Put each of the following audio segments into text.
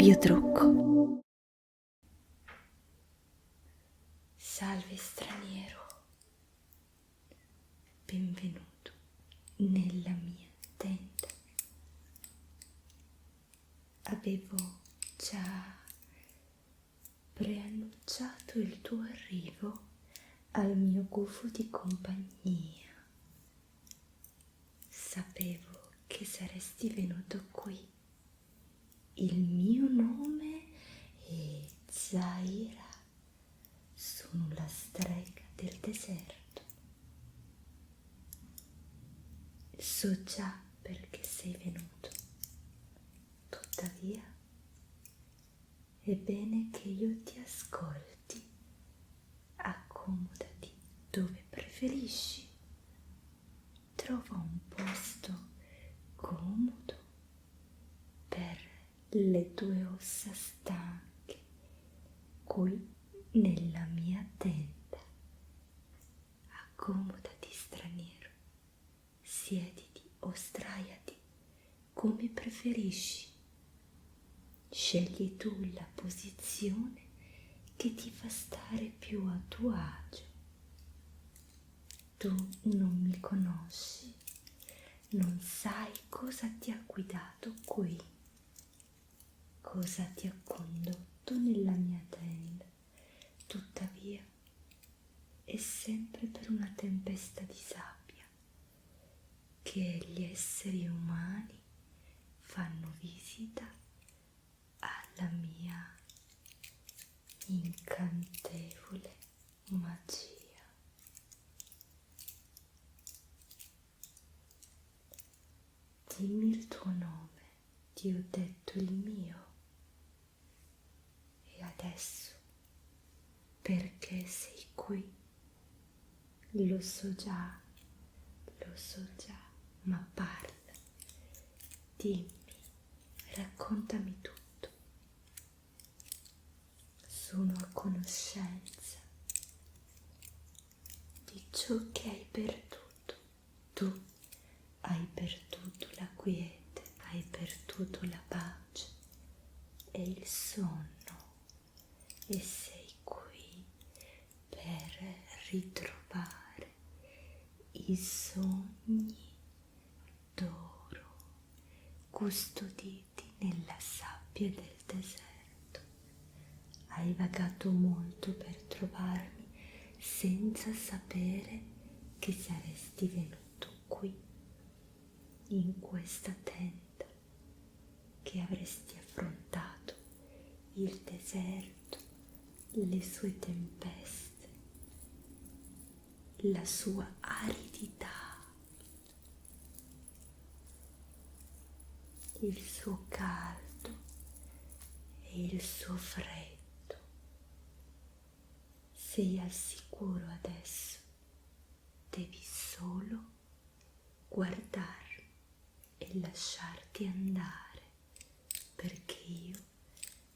Biotrucco. Salve straniero, benvenuto nella mia tenda. Avevo già preannunciato il tuo arrivo al mio gufo di compagnia. Sapevo che saresti venuto qui. Il mio nome è Zaira. Sono la strega del deserto. So già perché sei venuto. Tuttavia, è bene che io ti ascolti. Accomodati dove preferisci. Trova un posto comodo per le tue ossa stanche qui nella mia tenda. Accomodati straniero, siediti o sdraiati come preferisci. Scegli tu la posizione che ti fa stare più a tuo agio. Tu non mi conosci, non sai cosa ti ha guidato qui, cosa ti ha condotto nella mia tenda. Tuttavia, è sempre per una tempesta di sabbia che gli esseri umani fanno visita alla mia incantevole magia. Dimmi il tuo nome, ti ho detto il mio. E adesso, perché sei qui? Lo so già, ma parla, dimmi, raccontami tutto. Sono a conoscenza di ciò che hai perduto. Tu hai perduto la quiete, hai perduto la pace e il sonno e sei qui per ritrovare i sogni d'oro custoditi nella sabbia del deserto. Hai vagato molto per trovarmi senza sapere che saresti venuto qui, in questa tenda, che avresti affrontato il deserto, le sue tempeste, la sua aridità, il suo caldo e il suo freddo. Sei al sicuro adesso, devi solo guardarmi e lasciarti andare, perché io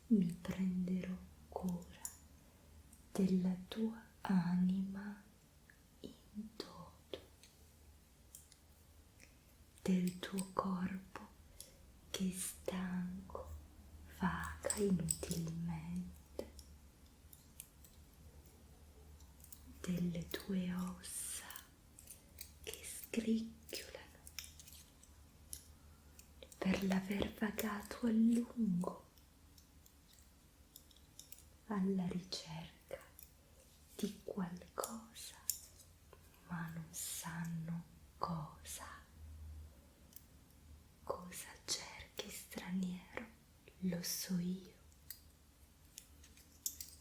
mi prenderò cura della tua anima in toto, del tuo corpo che è stanco, vaga inutilmente, delle tue ossa che scricchiolano per l'aver vagato a lungo alla ricerca di qualcosa, ma non sanno cosa. Cosa cerchi, straniero? Lo so io,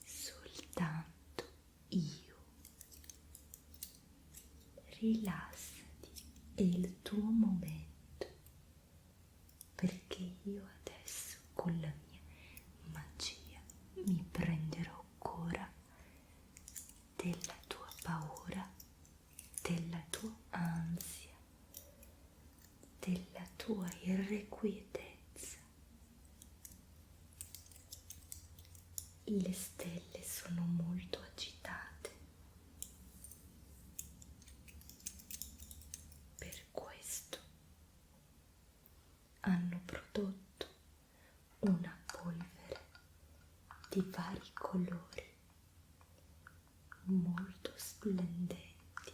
soltanto io. Rilassati, è il tuo momento, perché io adesso con la mia magia mi prenderò cura della tua paura, della tua ansia, della tua irrequietezza. Le stelle sono molto agitate, per questo hanno prodotto una polvere di vari colori molto splendenti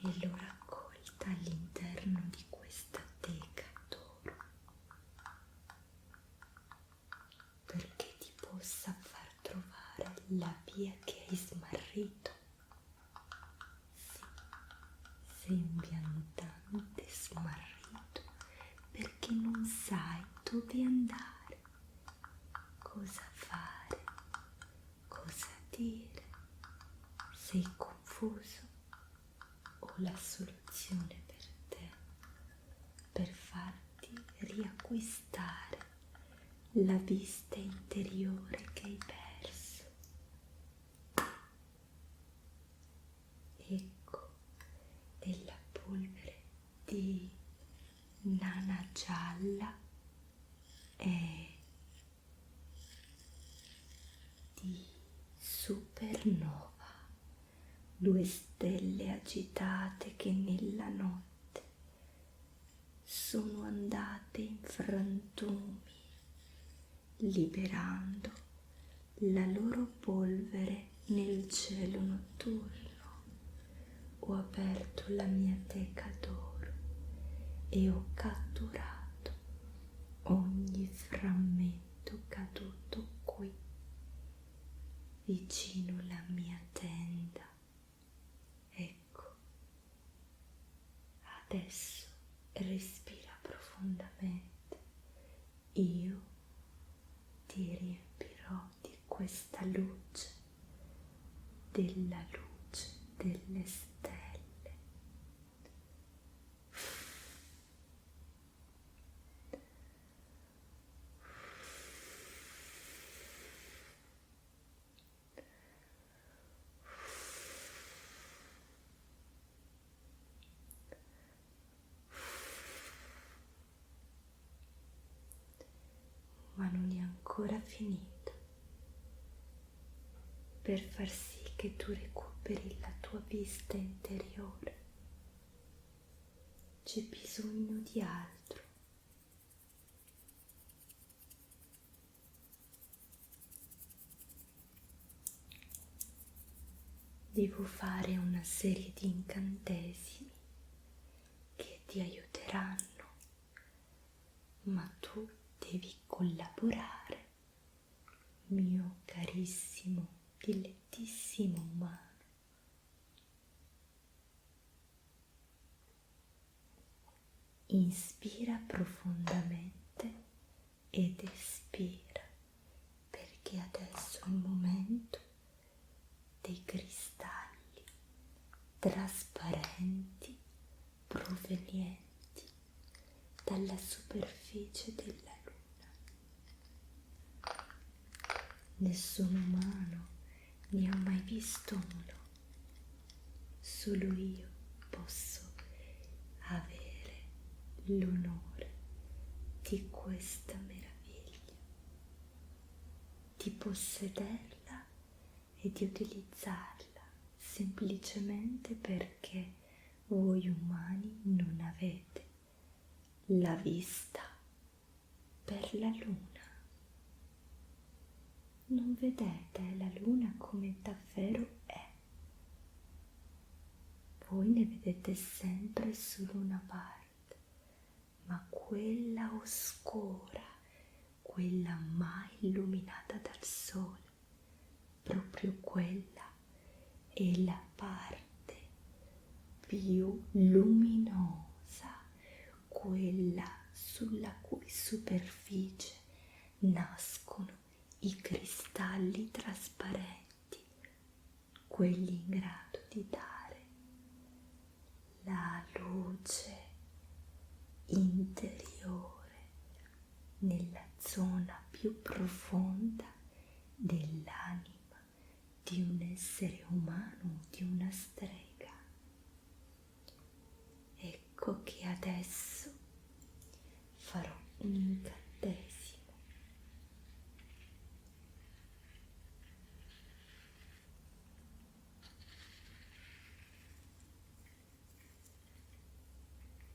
e l'ho raccolta all'interno di questa teca d'oro perché ti possa far trovare la via che hai smarrito. Sì, sei un viandante smarrito perché non sai dove andare, cosa fare, cosa dire. Sei confuso? Ho la soluzione per te, per farti riacquistare la vista interiore che hai perso. Ecco della polvere di nana gialla e di supernova, due stelle agitate che nella notte sono andate in frantumi, liberando la loro polvere nel cielo notturno. Ho aperto la mia teca d'oro e ho catturato ogni frammento caduto qui, vicino alla mia tenda. Ecco, adesso respira profondamente. Io ti riempirò di questa luce, della luce delle stelle. Ma non è ancora finito. Per far sì che tu recuperi la tua vista interiore, c'è bisogno di altro. Devo fare una serie di incantesimi che ti aiuteranno, ma tu devi collaborare, mio carissimo, dilettissimo umano. Inspira profondamente ed espira, perché adesso è il momento dei cristalli trasparenti provenienti dalla superficie della luna. Nessun umano ne ha mai visto uno, solo io posso avere l'onore di questa meraviglia, di possederla e di utilizzarla semplicemente perché voi umani non avete la vista per la luna. Non vedete la luna come davvero è. Voi ne vedete sempre solo una parte, ma quella oscura, quella mai illuminata dal sole, proprio quella è la parte più luminosa, quella sulla cui superficie nascono i cristalli trasparenti, quelli in grado di dare la luce interiore nella zona più profonda dell'anima di un essere umano o di una strega. Ecco che adesso farò un incantesimo.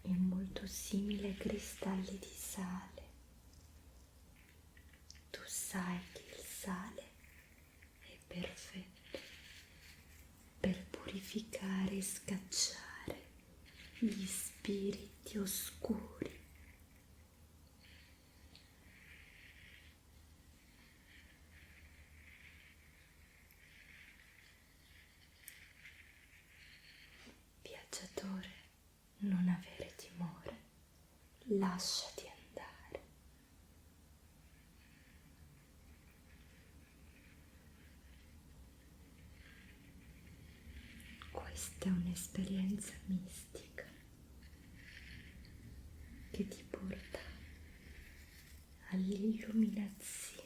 È molto simile ai cristalli di sale, sai che il sale è perfetto per purificare e scacciare gli spiriti oscuri. Viaggiatore, non avere timore, lasciati andare. Questa è un'esperienza mistica che ti porta all'illuminazione.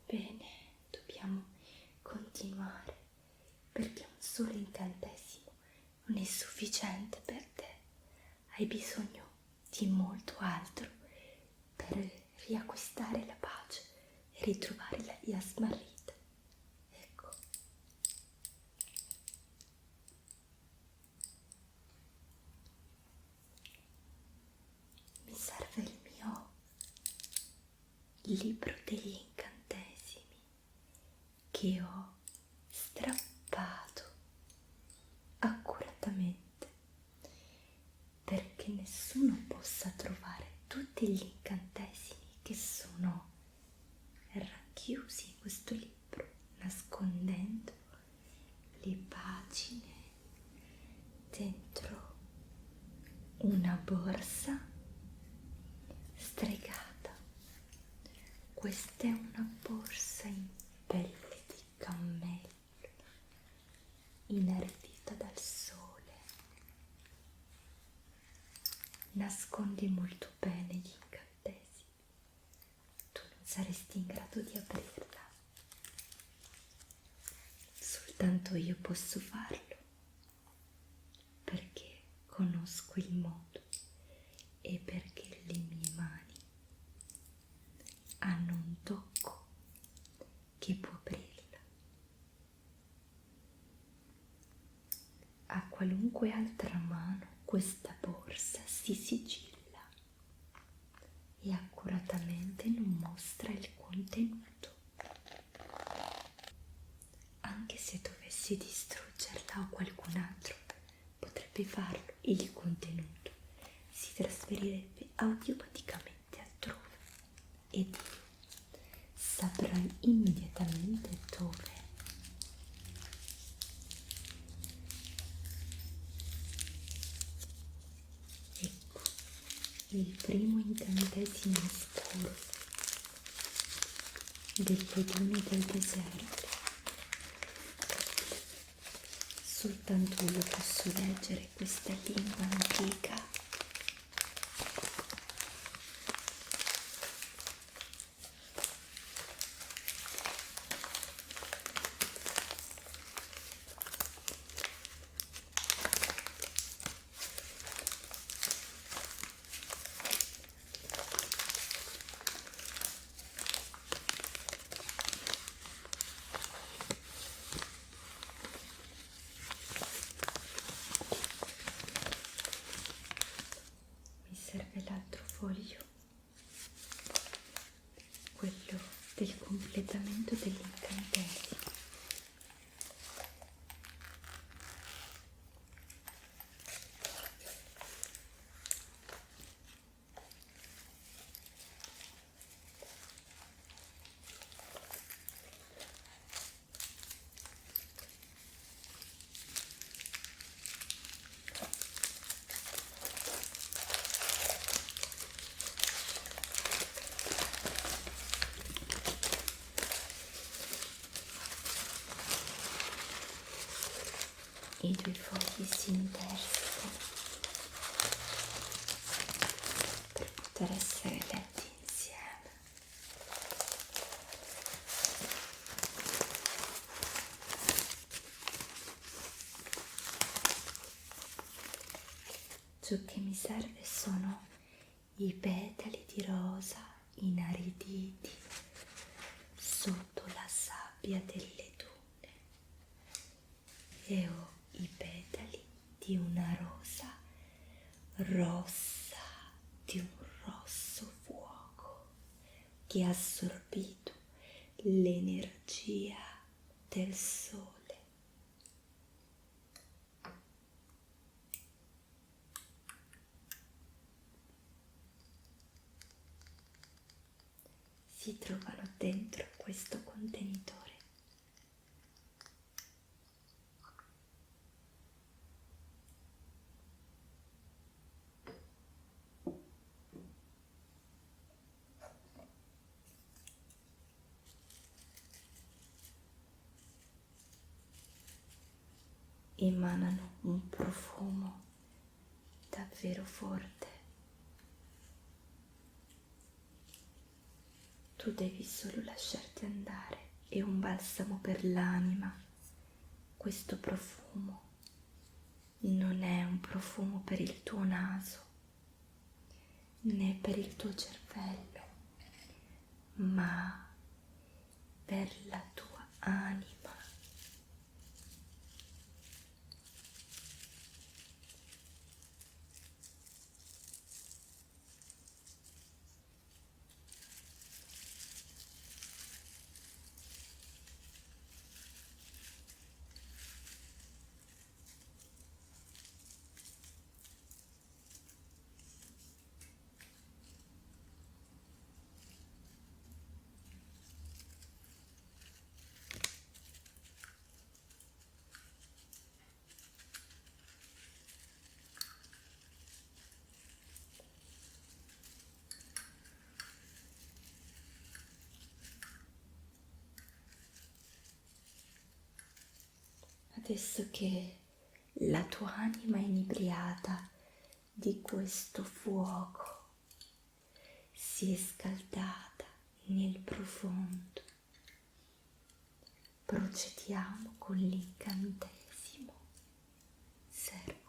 Bene, dobbiamo continuare perché un solo incantesimo non è sufficiente per te. Hai bisogno di molto altro per riacquistare la pace e ritrovare la via smarrita. Ecco. Mi serve il mio libro degli incantesimi che ho strappato accuratamente perché nessuno possa trovare tutti gli incantesimi che sono racchiusi in questo libro, nascondendo le pagine dentro una borsa stregata. Questa è una borsa in pelle di cammello, inardita dal sole. Nasconde molto bene gli incantesimi. Tu non saresti in grado di aprirla. Soltanto io posso farlo, perché conosco il modo e perché le mie mani hanno un tocco che può aprirla. A qualunque altra mano questa borsa si sigilla e accuratamente non mostra il contenuto. Anche se dovessi distruggerla o qualcun altro potrebbe farlo, il contenuto si trasferirebbe automaticamente altrove ed io saprai immediatamente dove. Ecco, il primo incantesimo oscuro delle dune del deserto. Soltanto io posso leggere questa lingua antica. Serve l'altro foglio, quello del completamento degli incantesimi. i due fogli si intersecano per poter essere letti insieme. Ciò che mi serve sono i petali di rosa inariditi sotto la sabbia delle dune e ho i petali di una rosa rossa, di un rosso fuoco che ha assorbito l'energia del sole. Si trovano dentro questo contenitore. Emanano un profumo davvero forte. Tu devi solo lasciarti andare, è un balsamo per l'anima. Questo profumo non è un profumo per il tuo naso, né per il tuo cervello, ma per la tua anima. Adesso che la tua anima è inebriata di questo fuoco, si è scaldata nel profondo, procediamo con l'incantesimo. Servono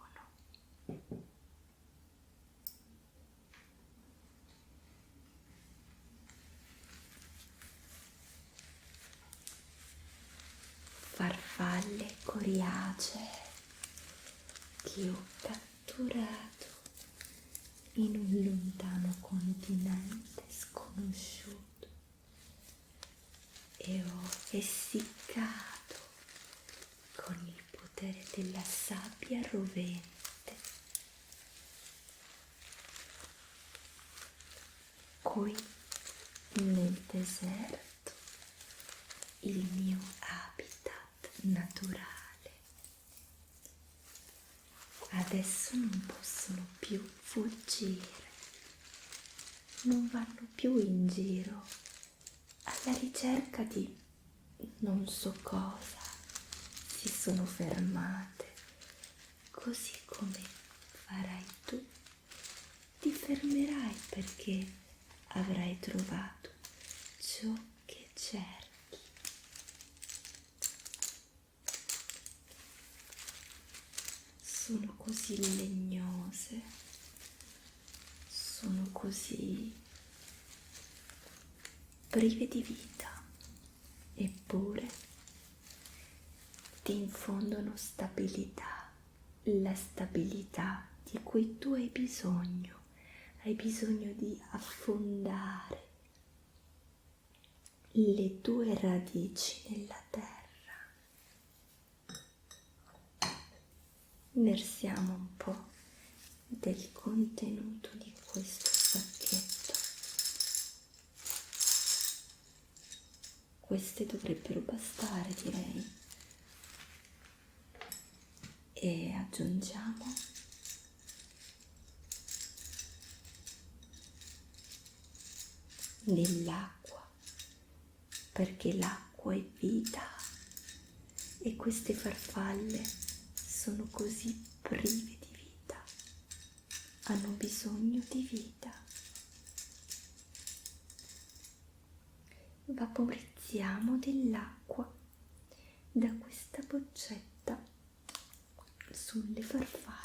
farfalle coriacee che ho catturato in un lontano continente sconosciuto e ho essiccato con il potere della sabbia rovente qui nel deserto, il mio habitat naturale. Adesso non possono più fuggire, non vanno più in giro alla ricerca di non so cosa, si sono fermate, così come farai tu, ti fermerai perché avrai trovato ciò che cerchi. Sono così legnose, sono così prive di vita, eppure ti infondono stabilità, la stabilità di cui tu hai bisogno di affondare le tue radici nella terra. Immersiamo un po' del contenuto di questo sacchetto. Queste dovrebbero bastare, direi. E aggiungiamo dell'acqua, perché l'acqua è vita e queste farfalle sono così prive di vita, hanno bisogno di vita. Vaporizziamo dell'acqua da questa boccetta sulle farfalle.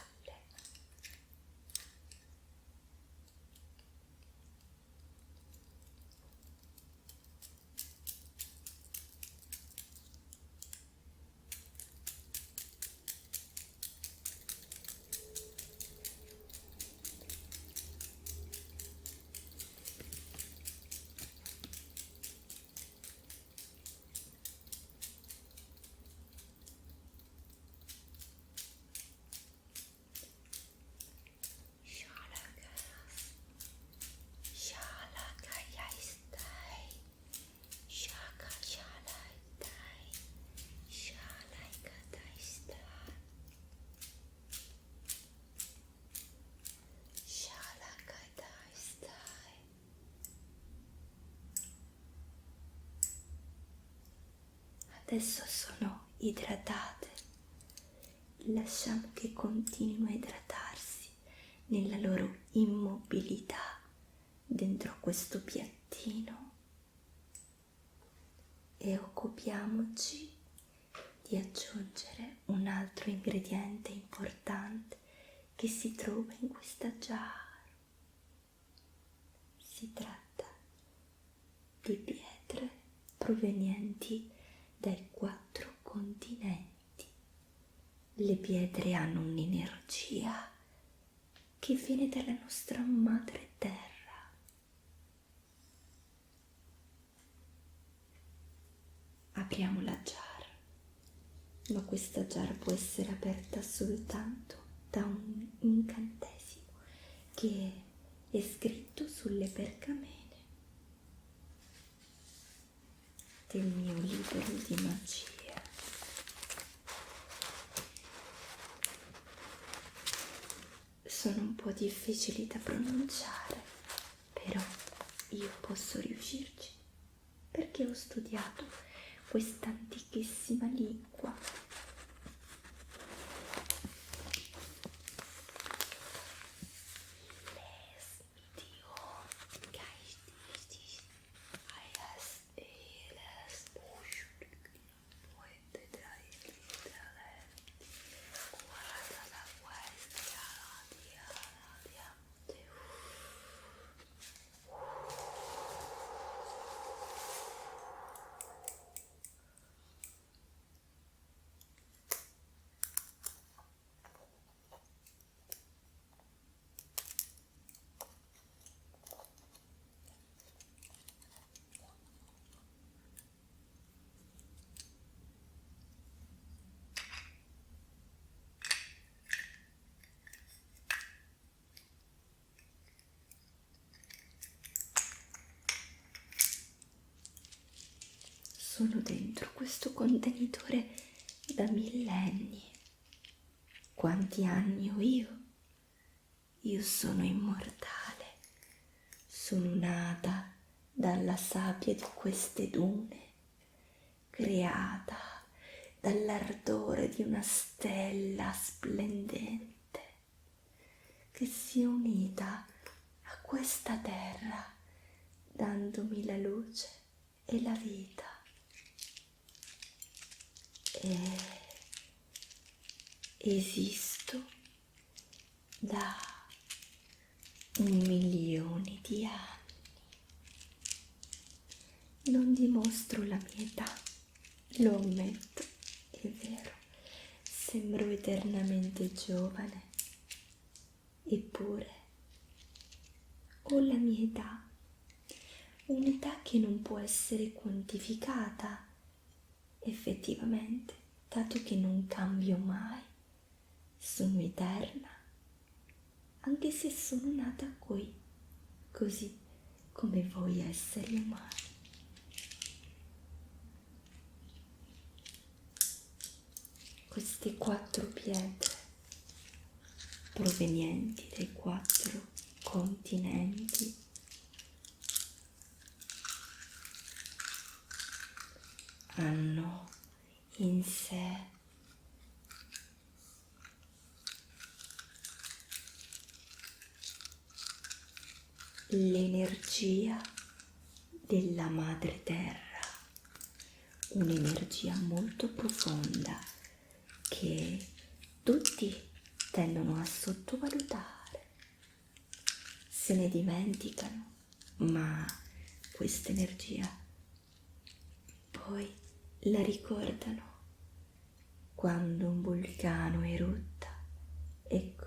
Adesso sono idratate, lasciamo che continuino a idratarsi nella loro immobilità dentro questo piattino e occupiamoci di aggiungere un altro ingrediente importante che si trova in questa jar. Si tratta di pietre provenienti dai 4 continenti. Le pietre hanno un'energia che viene dalla nostra madre terra. Apriamo la jar, ma questa jar può essere aperta soltanto da un incantesimo che è scritto sulle pergamene del mio libro di magia. Sono un po' difficili da pronunciare, però io posso riuscirci perché ho studiato questa antichissima lingua. Sono dentro questo contenitore da millenni. Quanti anni ho io? Io sono immortale. Sono nata dalla sabbia di queste dune, creata dall'ardore di una stella splendente che si è unita a questa terra, dandomi la luce e la vita. E esisto da 1.000.000 di anni. Non dimostro la mia età, lo ammetto, è vero, sembro eternamente giovane, eppure ho la mia età, un'età che non può essere quantificata effettivamente, dato che non cambio mai, sono eterna, anche se sono nata qui, così come voi esseri umani. Queste 4 pietre provenienti dai 4 continenti hanno in sé l'energia della madre terra, un'energia molto profonda che tutti tendono a sottovalutare, se ne dimenticano, ma questa energia poi la ricordano quando un vulcano erutta. Ecco,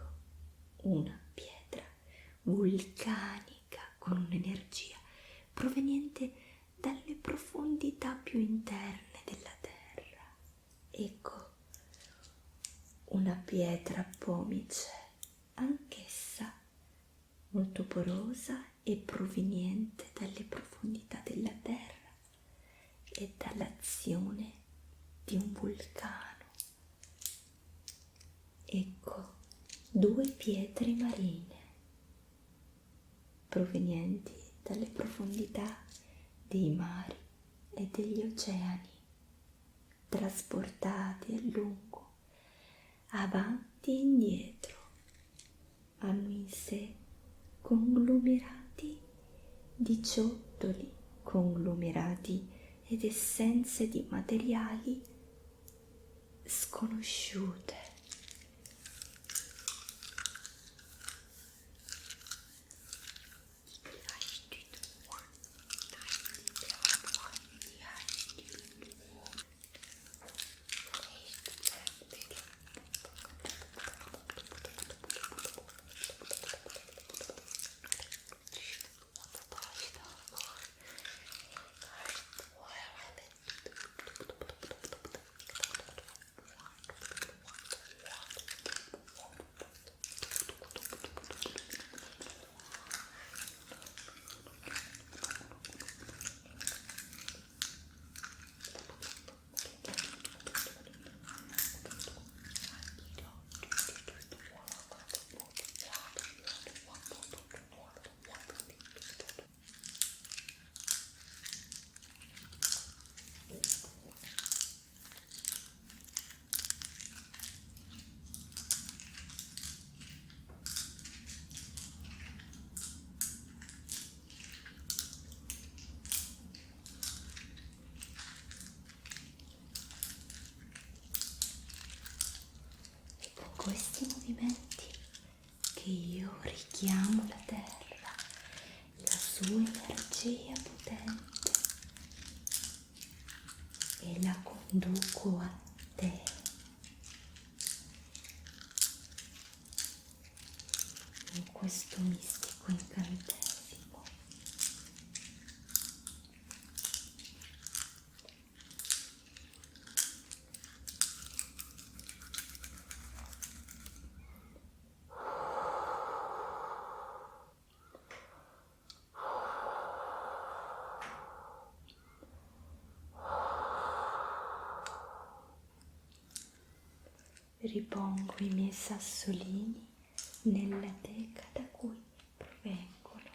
una pietra vulcanica con un'energia proveniente dalle profondità più interne della terra. Ecco, una pietra pomice, anch'essa molto porosa e proveniente dalle profondità della terra e dall'azione di un vulcano. Ecco, due pietre marine provenienti dalle profondità dei mari e degli oceani, trasportate a lungo, avanti e indietro, hanno in sé conglomerati di ciottoli, conglomerati ed essenze di materiali sconosciute. Questi movimenti che io richiamo la terra, la sua energia potente e la conduco a te. In questo mistico incantesimo. Ripongo i miei sassolini nella teca da cui provengono.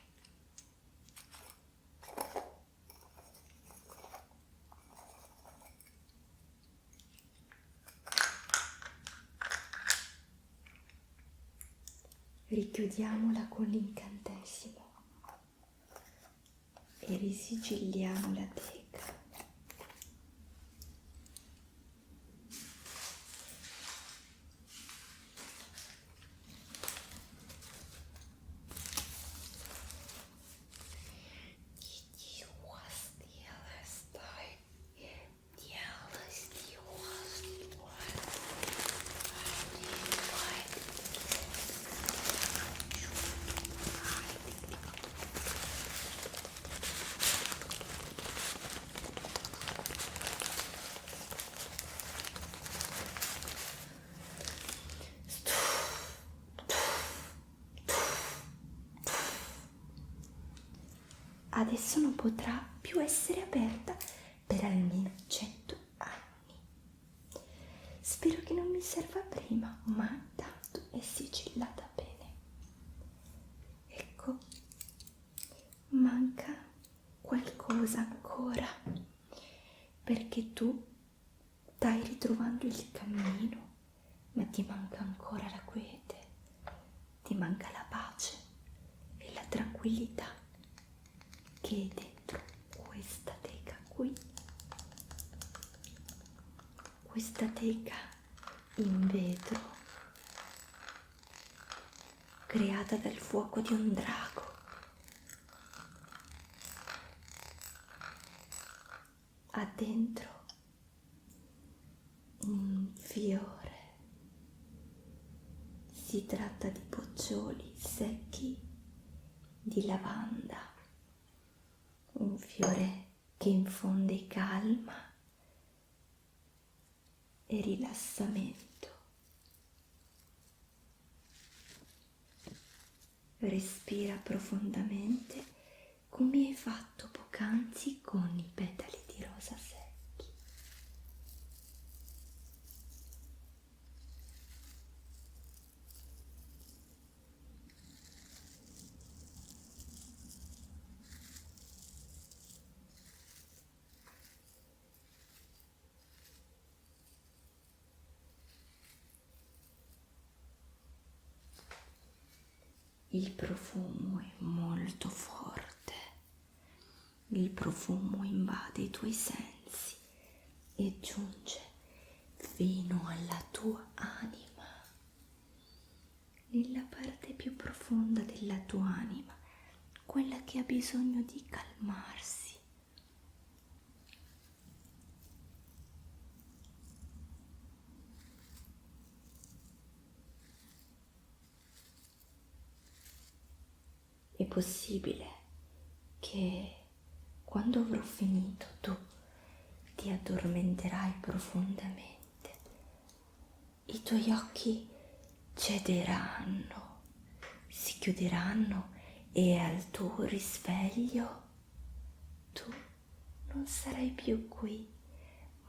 Richiudiamola con l'incantesimo e risigilliamo la teca. Adesso non potrà più essere aperta per almeno 100 anni. Spero che non mi serva prima, ma tanto è sigillata bene. Ecco, manca qualcosa ancora, perché tu stai ritrovando il cammino, ma ti manca ancora la quiete, ti manca la pace e la tranquillità. che dentro questa teca qui, questa teca in vetro creata dal fuoco di un drago, ha dentro un fiore. Si tratta di boccioli secchi di lavanda, un fiore che infonde calma e rilassamento. Respira profondamente come hai fatto poc'anzi con i petali di rosa secchi. Il profumo è molto forte, il profumo invade i tuoi sensi e giunge fino alla tua anima, nella parte più profonda della tua anima, quella che ha bisogno di calmarsi. È possibile che quando avrò finito tu ti addormenterai profondamente, i tuoi occhi cederanno, si chiuderanno e al tuo risveglio tu non sarai più qui,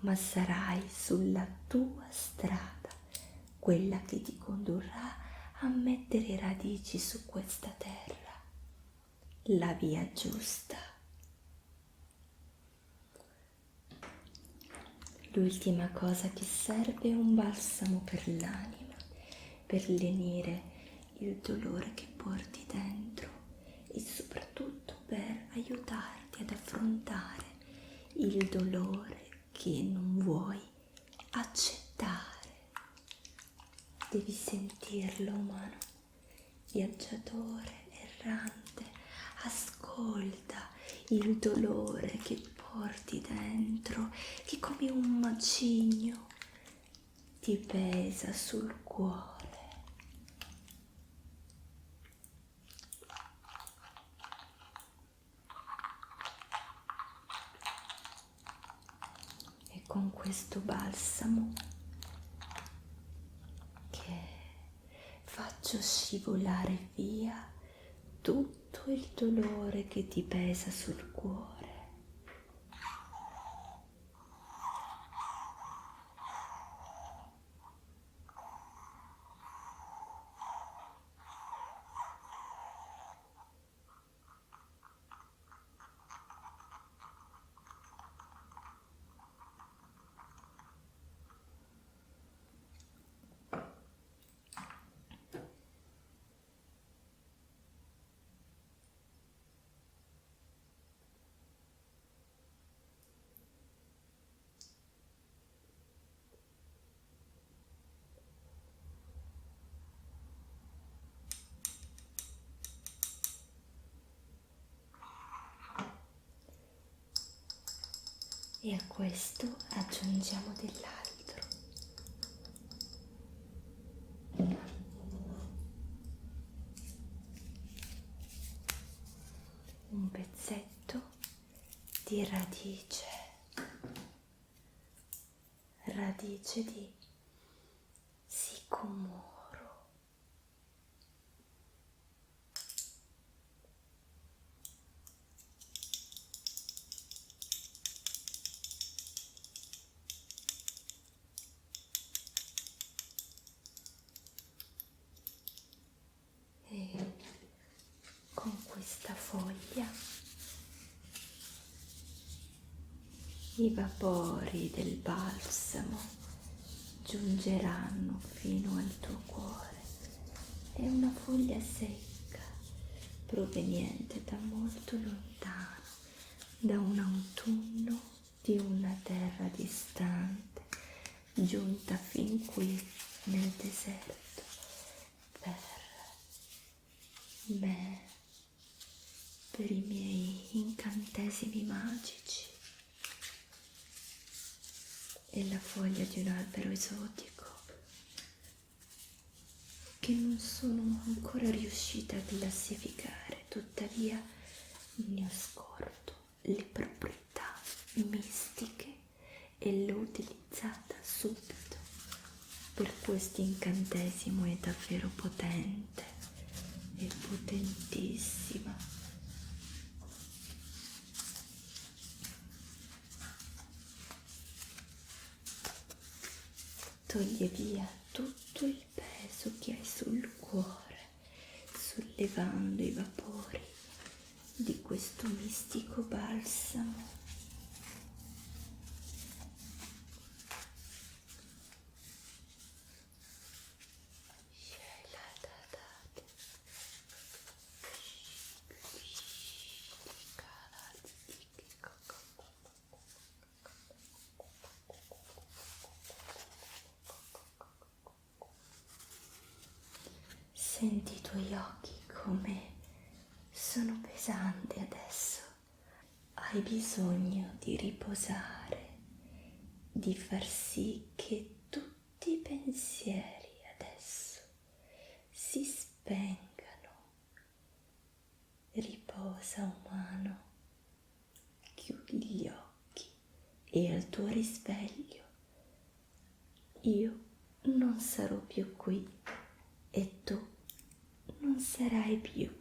ma sarai sulla tua strada, quella che ti condurrà a mettere radici su questa terra, la via giusta. L'ultima cosa che serve è un balsamo per l'anima, per lenire il dolore che porti dentro e soprattutto per aiutarti ad affrontare il dolore che non vuoi accettare. Devi sentirlo, umano, viaggiatore, errante, ascolta il dolore che porti dentro, che come un macigno ti pesa sul cuore. E con questo balsamo che faccio scivolare via tutto il dolore che ti pesa sul cuore. E a questo aggiungiamo dell'altro. Un pezzetto di radice di sicomoro. E con questa foglia i vapori del balsamo giungeranno fino al tuo cuore. È una foglia secca proveniente da molto lontano. da un autunno di una terra distante, giunta fin qui nel deserto per me, per i miei incantesimi magici e la foglia di un albero esotico che non sono ancora riuscita a classificare, tuttavia ne ho scorto le proprietà mistiche e l'ho utilizzata subito. Per questo incantesimo è davvero potente e potentissima. Toglie via tutto il peso che hai sul cuore, sollevando i vapori di questo mistico balsamo. Senti i tuoi occhi come sono pesanti adesso. Hai bisogno di riposare, di far sì che tutti i pensieri adesso si spengano. Riposa, umano, chiudi gli occhi e al tuo risveglio io non sarò più qui e tu non sarai più